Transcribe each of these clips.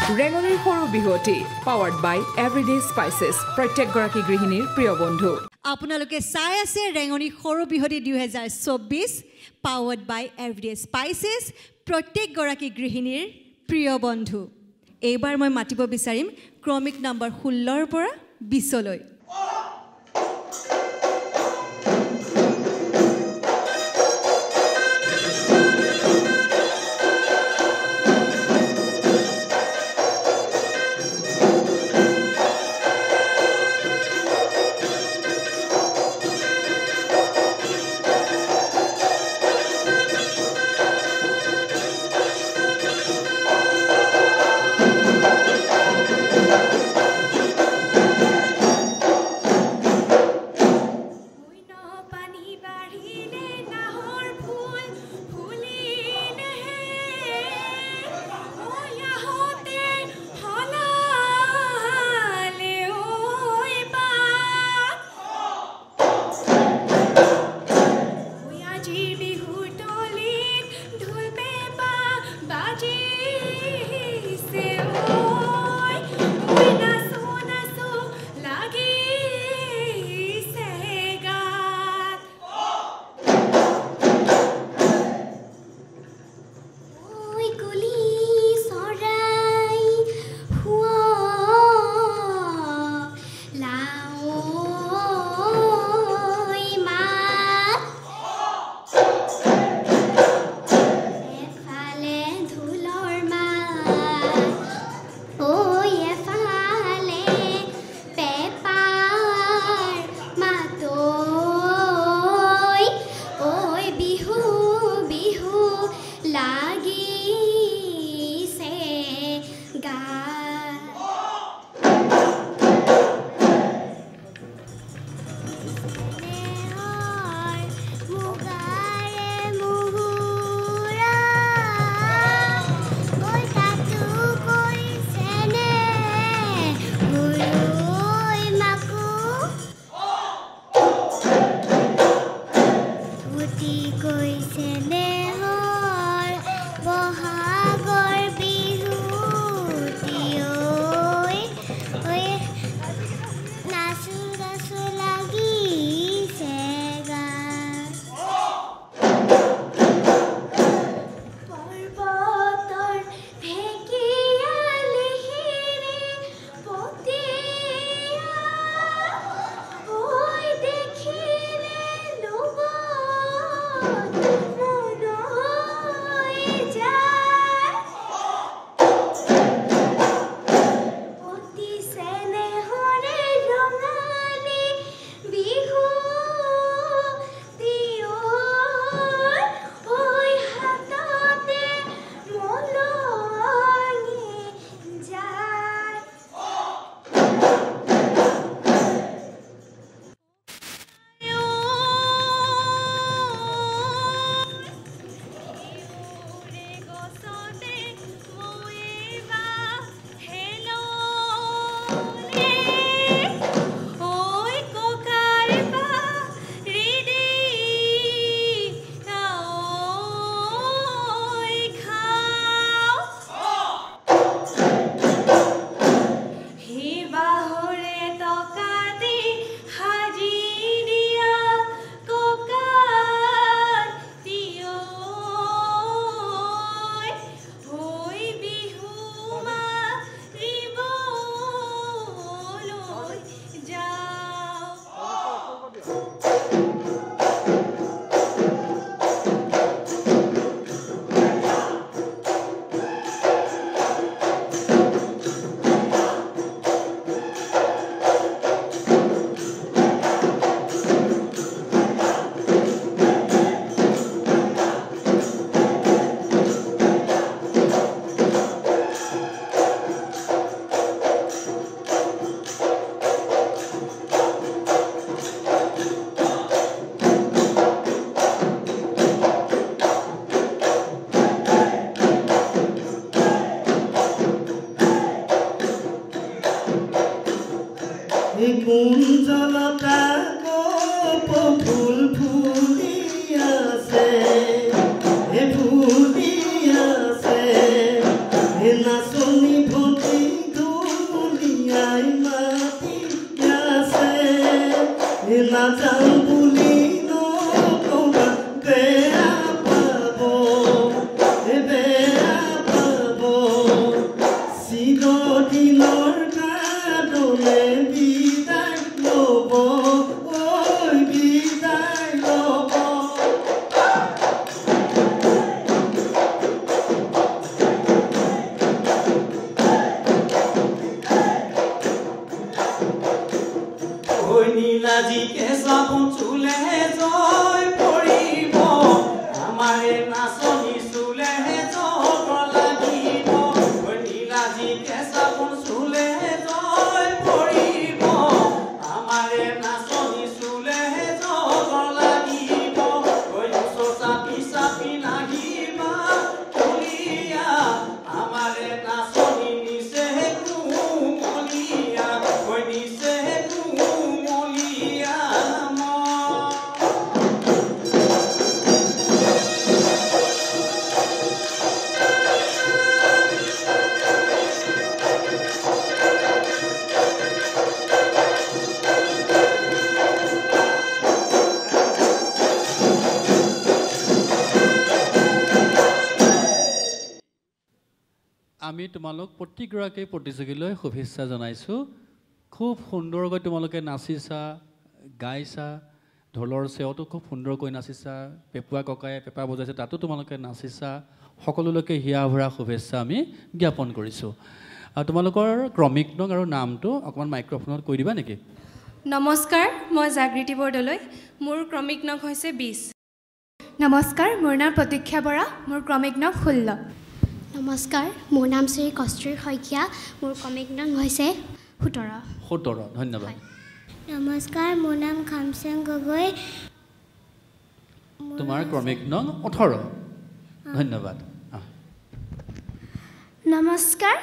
ৰেঙনিৰ সৰু বিহুটি পাৱাৰ্ড বাই everyday spices প্ৰত্যেকগৰাকী গৃহিণীৰ প্ৰিয় বন্ধু আপোনালোকে চাই আছে ৰেঙনি সৰু বিহুটি 2024 পাৱাৰ্ড বাই এভৰিডে স্পাইচেছ প্ৰত্যেকগৰাকী গৃহিণীৰ প্ৰিয় বন্ধু এইবাৰ মই মাতিব বিচাৰিম ক্ৰমিক নম্বৰ 16 ৰ পৰা 20 লৈ কুঞ্জলতা কপ ফুল ফুলি আছে হে ফুলি আছে হে নাচনি ভোট নীলাজি কেঁচাবন চুলেহে জয় পৰিব আমাৰে নাচনী চুলেহে জগ লাগিব নীলাজি কেঁচাবন চুলেহে জয় পৰিব আমাৰে নাচনী চুলেহে জগ লাগিব চাপি চাপি নাহিবা কলিয়া আমাৰে নাচনী নিচে কুমলীয়া নিচে কুমলীয়া আমি তোমালোক প্ৰতিগৰাকী প্ৰতিযোগীলৈ শুভেচ্ছা জনাইছোঁ খুব সুন্দৰকৈ তোমালোকে নাচিছা গাইছা ঢোলৰ চেৱতো খুব সুন্দৰকৈ নাচিছা পেপুৱা ককায়ে পেপা বজাইছে তাতো তোমালোকে নাচিছা সকলোলৈকে হিয়া ভৰা শুভেচ্ছা আমি জ্ঞাপন কৰিছোঁ আৰু তোমালোকৰ ক্ৰমিক নং আৰু নামটো অকণমান মাইক্ৰফোনত কৈ দিবা নেকি নমস্কাৰ মই জাগৃতি বৰদলৈ মোৰ ক্ৰমিক নং হৈছে 20 নমস্কাৰ মোৰ নাম প্ৰতীক্ষা বৰা মোৰ ক্ৰমিক নং 16 নমস্কাৰ মোৰ নাম শ্ৰী কষ্টুৰী শইকীয়া মোৰ ক্ৰমিক নং হৈছে 17 ধন্যবাদ নমস্কাৰ মোৰ নাম খামচেং গগৈ তোমাৰ ক্ৰমিক নং 18 ধন্যবাদ নমস্কাৰ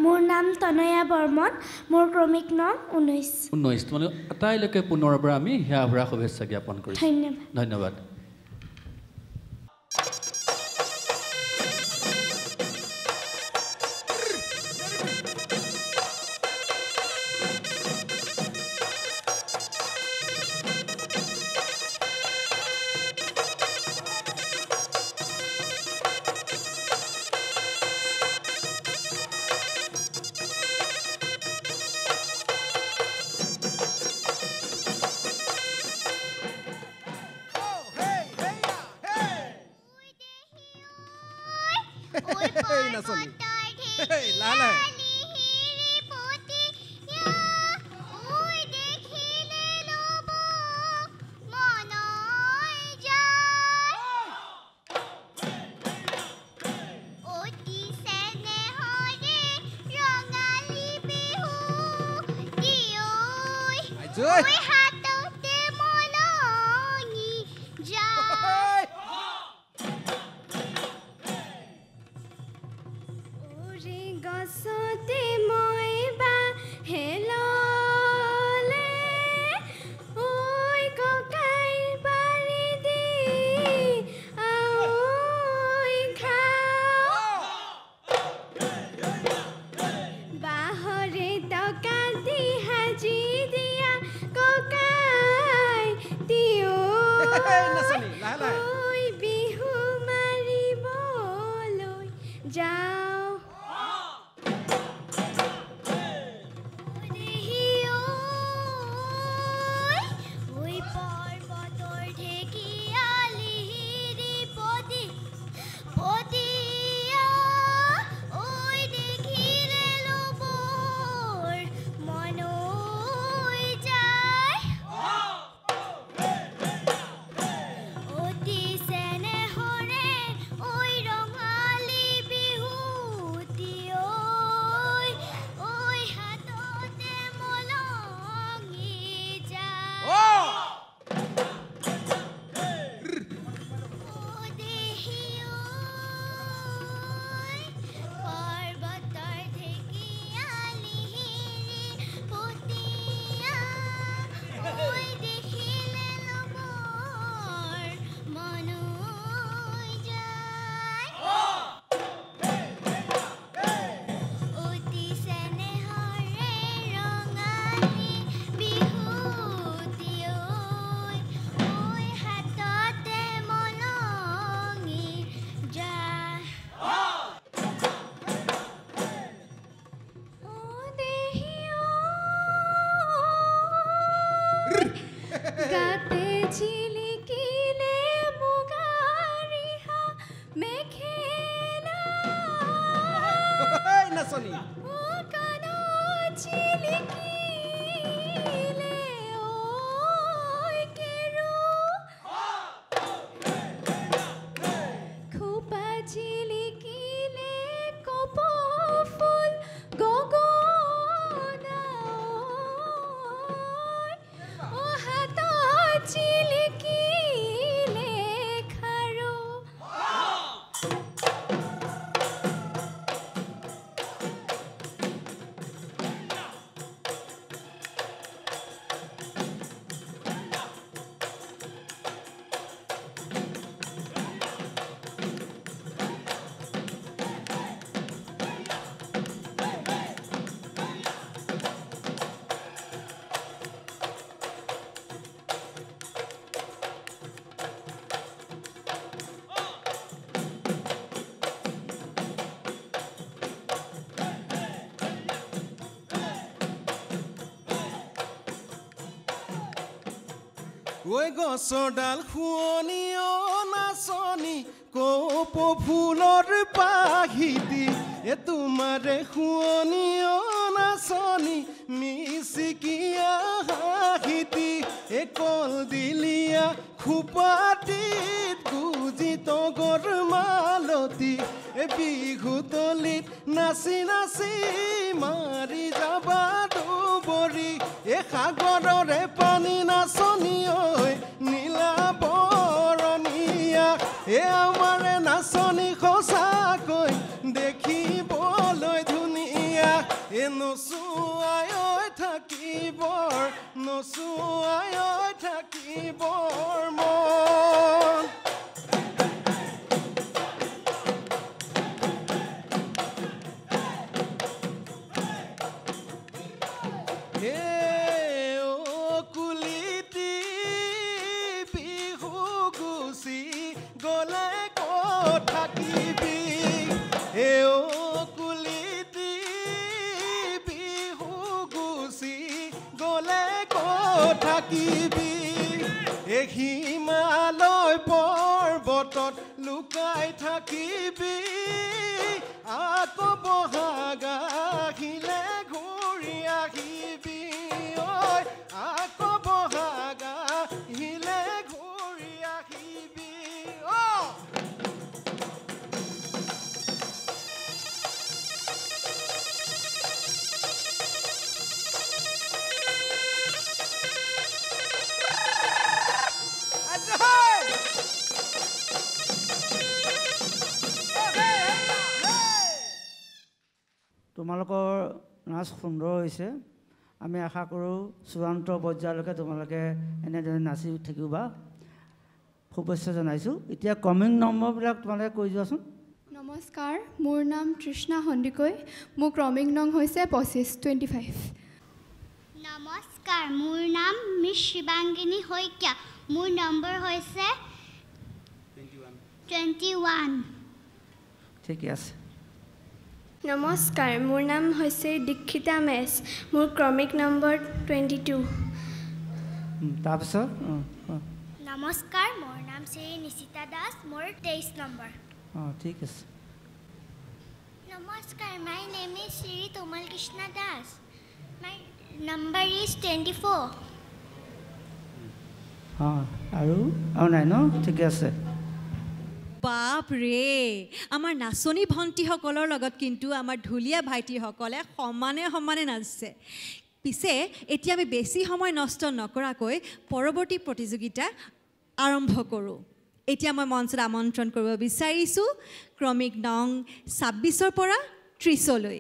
মোৰ নাম তনয়া বৰ্মন মোৰ ক্ৰমিক নং 19 তোমালোক আটাইলৈকে পুনৰ পৰা আমি হিয়া ভৰা শুভেচ্ছা জ্ঞাপন কৰিছোঁ ধন্যবাদ ঐ গছডাল শুৱনি নাচনি কপ ফুলৰ পাহিতি তোমাৰে শুৱনি নাচনি মিচিকিয়া হাঁহিতি কল দিলিয়া খোপাটিত গুজিত গৰ মালতী বিহুতলিত নাচি নাচি মাৰি যাবা দুবৰি সাগৰৰে পানী নাচনি ঐ নীলা বৰণীয়া আমাৰে নাচনি সঁচাকৈ দেখিবলৈ ধুনীয়া নচুৱাই থাকিবৰ নচুৱাই থাকিবৰ মন কুলিটি বিহু গুচি গলে ক'ত থাকিবি কুলিটি বিহু গুচি গলে ক'ত থাকিবি হিমালয় পৰ্বতত লুকাই থাকিবি আকৌ বহাগ আহিলে ঘূৰি আহিবি ঐ আকৌ বহাগ আহিলে ঘূৰি আহিবি তোমালোকৰ নাচ সুন্দৰ হৈছে আমি আশা কৰোঁ চূড়ান্ত পৰ্যায়লৈকে তোমালোকে এনেদৰে নাচি থাকিবা শুভেচ্ছা জনাইছোঁ এতিয়া কমিং নম্বৰবিলাক তোমালোকে কৈ যোৱাচোন নমস্কাৰ মোৰ নাম তৃষ্ণা সন্দিকৈ মোৰ ক্ৰমিক নং হৈছে 25 নমস্কাৰ মোৰ নাম মিছ শিৱাংগিনী শইকীয়া মোৰ নম্বৰ হৈছে 21 ঠিকে আছে নমস্কাৰ মোৰ নাম হৈছে দীক্ষিতা মেছ মোৰ ক্ৰমিক নম্বৰ 22 তাৰপিছত নমস্কাৰ মোৰ নাম শ্ৰী নিশিতা দাস মোৰ 23 নম্বৰ ঠিক আছে নমস্কাৰ my name is Shri Tomal Krishna Das my number is 24 আৰু নাই ন ঠিকে আছে বাপ ৰে আমাৰ নাচনী ভণ্টিসকলৰ লগত কিন্তু আমাৰ ঢুলীয়া ভাইটিসকলে সমানে সমানে নাচিছে পিছে এতিয়া আমি বেছি সময় নষ্ট নকৰাকৈ পৰৱৰ্তী প্ৰতিযোগিতা আৰম্ভ কৰোঁ এতিয়া মই মঞ্চত আমন্ত্ৰণ কৰিব বিচাৰিছোঁ ক্ৰমিক নং 26ৰ পৰা 30লৈ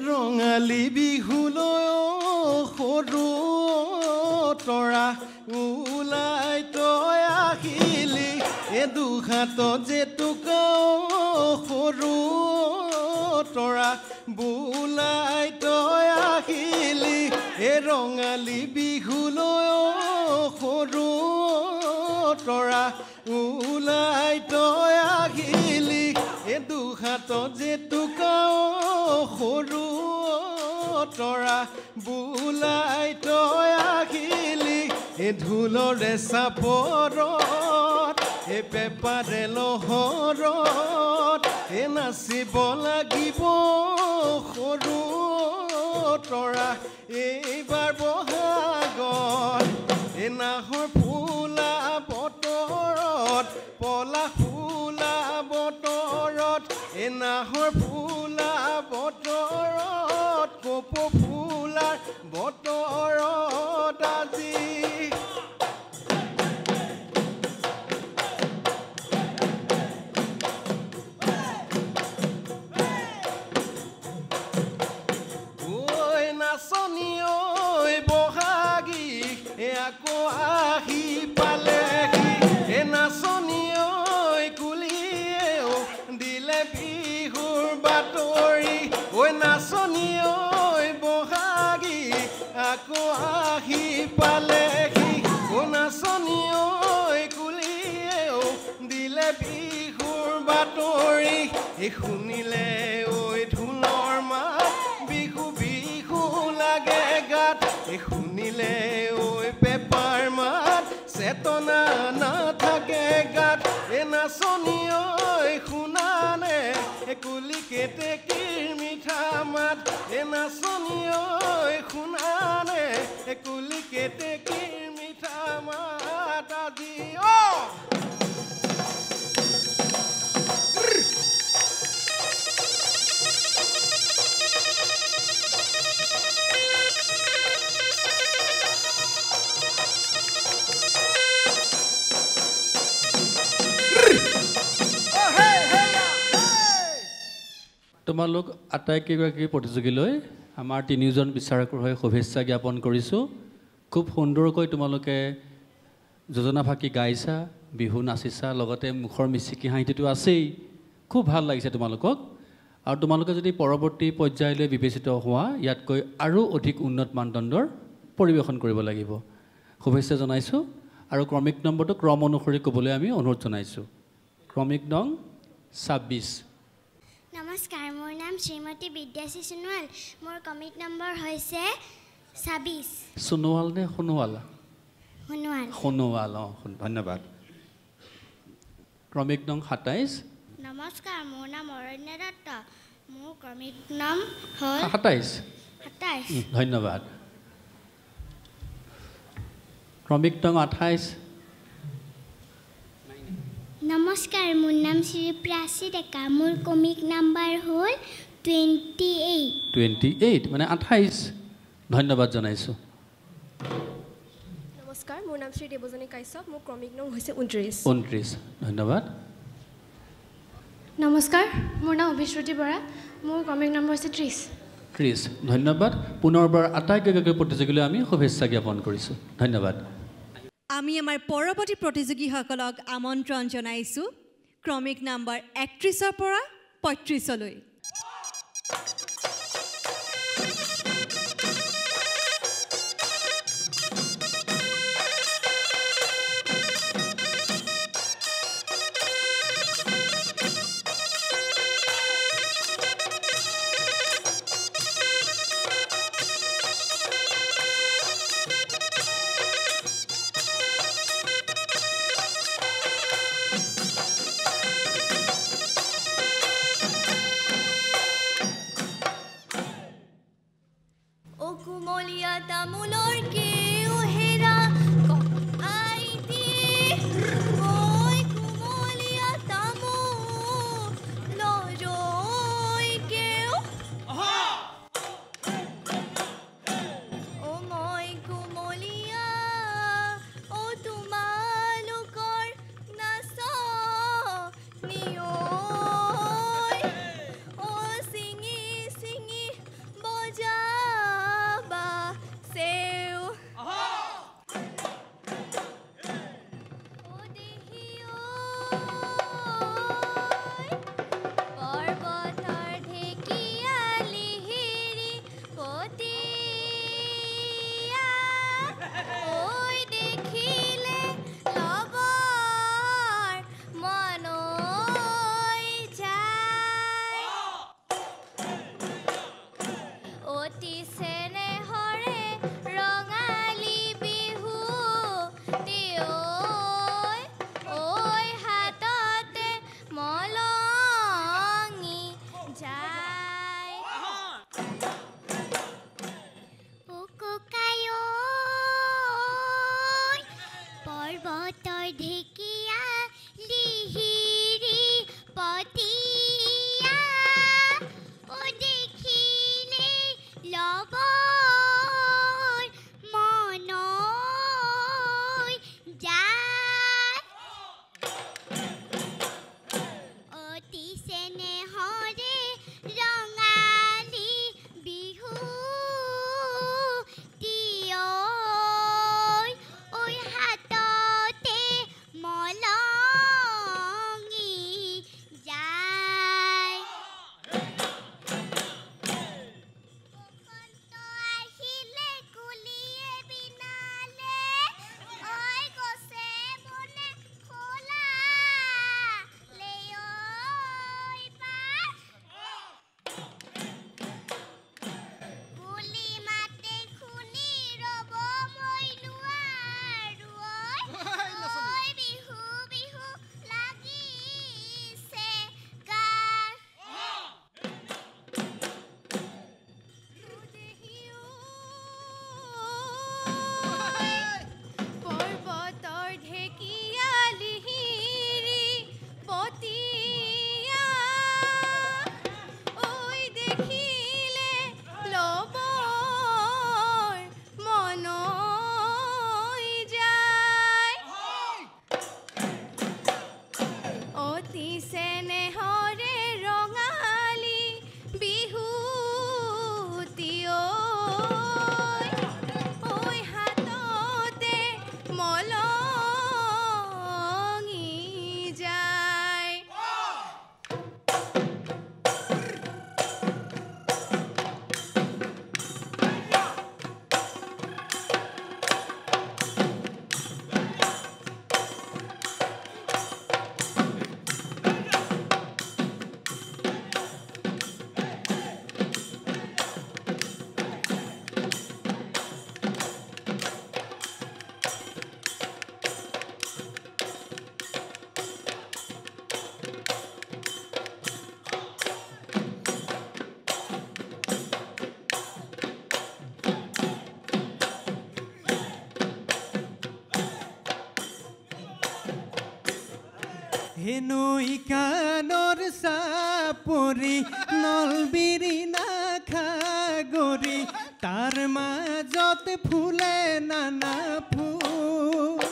ৰঙালী বিহুলৈ সৰু তৰা ওলাই তই আহিলি দুহাত জেতুকা সৰু তৰা বোলাই তই আহিলি ৰঙালী বিহুলৈ সৰু তৰা ওলাই তই আহিলি দুহাত জেতুকা সৰু তৰা বোলাই তই আহিলি ঢোলৰে চাপৰত পেপাৰে লহৰত নাচিব লাগিব সৰু তৰা এইবাৰ বহাগত নাহৰ ফুলা বতৰত পলাশ ফুলা বতৰত নাহৰ ফুলা বতৰত কপৌ ফুলাৰ বতৰত আজি নাচনী ঐ বহাগী আকৌ আহি পালেহি নাচনী ঐ কুলিয়েও দিলে বিহুৰ বাতৰি ঐ নাচনী ঐ বহাগী আকৌ আহি পালেহি নাচনী ঐ কুলিয়েও দিলে বিহুৰ বাতৰি শুনিলে ঐ ঢোলৰ মাত বিহু বিহু লাগে গাত শুনিলে ঐ পেপাৰ মাত চেতনা নাথাকে গাত নাচনী ঐ শুনানে কুলি কেতেকীৰ মিঠা মাত নাচনী ঐ শুনানে কুলি কেতেকীৰ মিঠা মাত আজি তোমালোক আটাইকেইগৰাকী প্ৰতিযোগীলৈ আমাৰ তিনিজন বিচাৰকৰ হৈ শুভেচ্ছা জ্ঞাপন কৰিছোঁ। খুব সুন্দৰকৈ তোমালোকে যোজনা ফাঁকি গাইছা, বিহু নাচিছা লগতে মুখৰ মিচিকি হাঁহিটো আছেই খুব ভাল লাগিছে তোমালোকক আৰু তোমালোকে যদি পৰৱৰ্তী পৰ্যায়লৈ বিবেচিত হোৱা ইয়াতকৈ আৰু অধিক উন্নত মানদণ্ডৰ পৰিৱেশন কৰিব লাগিব শুভেচ্ছা জনাইছোঁ আৰু ক্ৰমিক নম্বৰটো ক্ৰম অনুসৰি ক'বলৈ আমি অনুৰোধ জনাইছোঁ ক্ৰমিক নং 26 নমস্কাৰ মোৰ নাম শ্ৰীমতী বিদ্যাশ্ৰী সোণোৱাল মোৰ ক্ৰমিক নম্বৰ হৈছে 26 সোণোৱাল নে সোণোৱাল সোণোৱাল সোণোৱাল ধন্যবাদ ক্ৰমিক নং 27 নমস্কাৰ মোৰ নাম অৰণ্য দত্ত মোৰ ক্ৰমিক নাম হ'ল 27 ধন্যবাদ ক্ৰমিক নং 28 নমস্কাৰ মোৰ নাম শ্ৰী প্ৰাচী ডেকা মোৰ ক্ৰমিক নম্বৰ হ'ল 28 মানে 28 ধন্যবাদ জনাইছোঁ নমস্কাৰ মোৰ নাম শ্ৰী দেৱজনী কাশ্যপ মোৰ ক্ৰমিক নং হৈছে 29 ধন্যবাদ নমস্কাৰ মোৰ নাম অভিশ্ৰুতি বৰা মোৰ ক্ৰমিক নম্বৰ হৈছে 30 ধন্যবাদ পুনৰবাৰ আটাইকেইগৰাকী প্ৰতিযোগীলৈ আমি শুভেচ্ছা জ্ঞাপন কৰিছোঁ ধন্যবাদ আমি আমাৰ পৰৱৰ্তী প্ৰতিযোগীসকলক আমন্ত্ৰণ জনাইছোঁ ক্ৰমিক নম্বৰ 31 পৰা 35 লৈ হেনৈ কাণৰ চাপৰি নলবিৰি নাখাগৰি তাৰ মাজত ফুলে নানা ফুল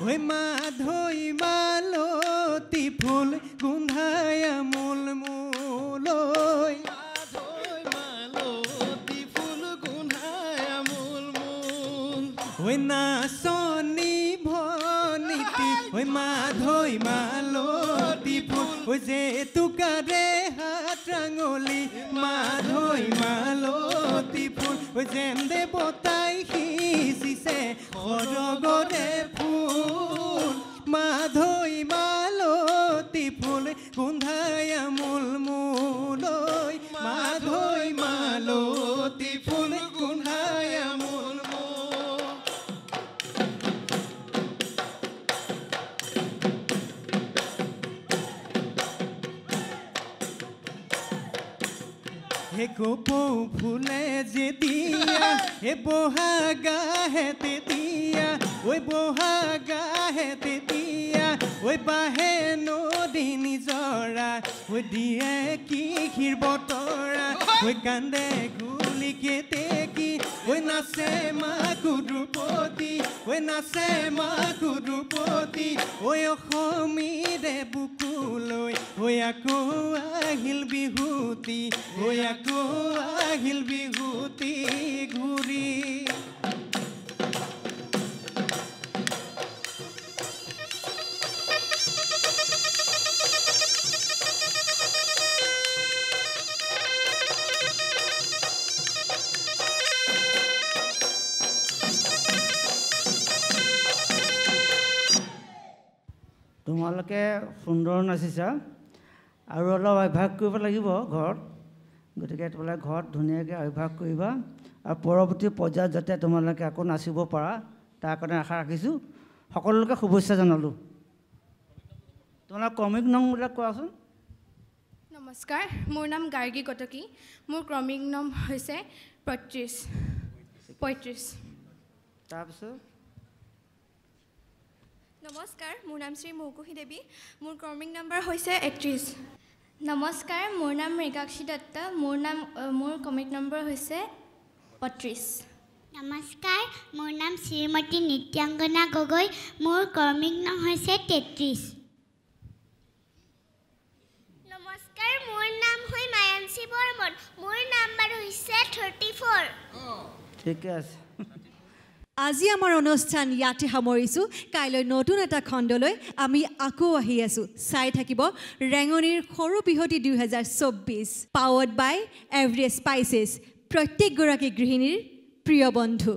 ঐ মাধৈ মালতী ফুল গোন্ধাই আমোল মোলৈ মাধৈ মালতী ফুল গোন্ধাই আমোল মোল ঐ নাচনী ভনীতি ঐ মাধৈ মালতী ফুল ঐ যে তুকাৰে হাত ৰাঙলী মাধৈ মালতী ফুল ঐ যেন দেৱতাই সিঁচিছে সৰগৰে ফুল মাধৈ মালতী ফুল গোন্ধাই আমোল মোলৈ মাধৈ মালতী ফুল গোন্ধাই আমোল মোল হে কপৌ ফুলে যেতিয়া হে বহাগাহে তেতিয়া ঐ বহাগাহে তেতিয়া ঐ বাহে নদী নিজৰা ঐ দিয়ে কি ক্ষীৰ বতৰা ঐ কান্দে গুলি কেতেকী ঐ নাচে মাকো দ্ৰুপদী ঐ নাচে মাকো দ্ৰুপদী ঐ অসমীৰে বুকুলৈ ঐ আকৌ আহিল বিহুতি ঐ আকৌ আহিল বিহুতি ঘূৰি তোমালোকে সুন্দৰ নাচিছা আৰু অলপ অভ্যাস কৰিব লাগিব ঘৰত গতিকে তোমালোকে ঘৰত ধুনীয়াকৈ অভ্যাস কৰিবা আৰু পৰৱৰ্তী পৰ্যায়ত যাতে তোমালোকে আকৌ নাচিব পাৰা তাৰ কাৰণে আশা ৰাখিছোঁ সকলোকে শুভেচ্ছা জনালোঁ তোমালোকৰ ক্ৰমিক নম্বৰবিলাক কোৱাচোন নমস্কাৰ মোৰ নাম গাৰ্গী কটকী মোৰ ক্ৰমিক নং হৈছে 35 তাৰপিছত নমস্কাৰ মোৰ নাম শ্ৰী মৌকুহী দেৱী মোৰ ক্ৰমিক নম্বৰ হৈছে 31 নমস্কাৰ মোৰ নাম মৃগাক্ষী দত্ত মোৰ ক্ৰমিক নম্বৰ হৈছে 35 নমস্কাৰ মোৰ নাম শ্ৰীমতী নিত্যাংগনা গগৈ মোৰ ক্ৰমিক নং হৈছে 33 নমস্কাৰ মোৰ নাম হয় মায়াঞ্চি বৰ্মন মোৰ নম্বৰ হৈছে 34 ঠিকে আছে আজি আমাৰ অনুষ্ঠান ইয়াতে সামৰিছোঁ কাইলৈ নতুন এটা খণ্ডলৈ আমি আকৌ আহি আছোঁ চাই থাকিব ৰেঙনিৰ সৰু বিহুতি 2024 পাৱাৰ্ড বাই এভৰিডে স্পাইচেছ প্ৰত্যেকগৰাকী গৃহিণীৰ প্ৰিয় বন্ধু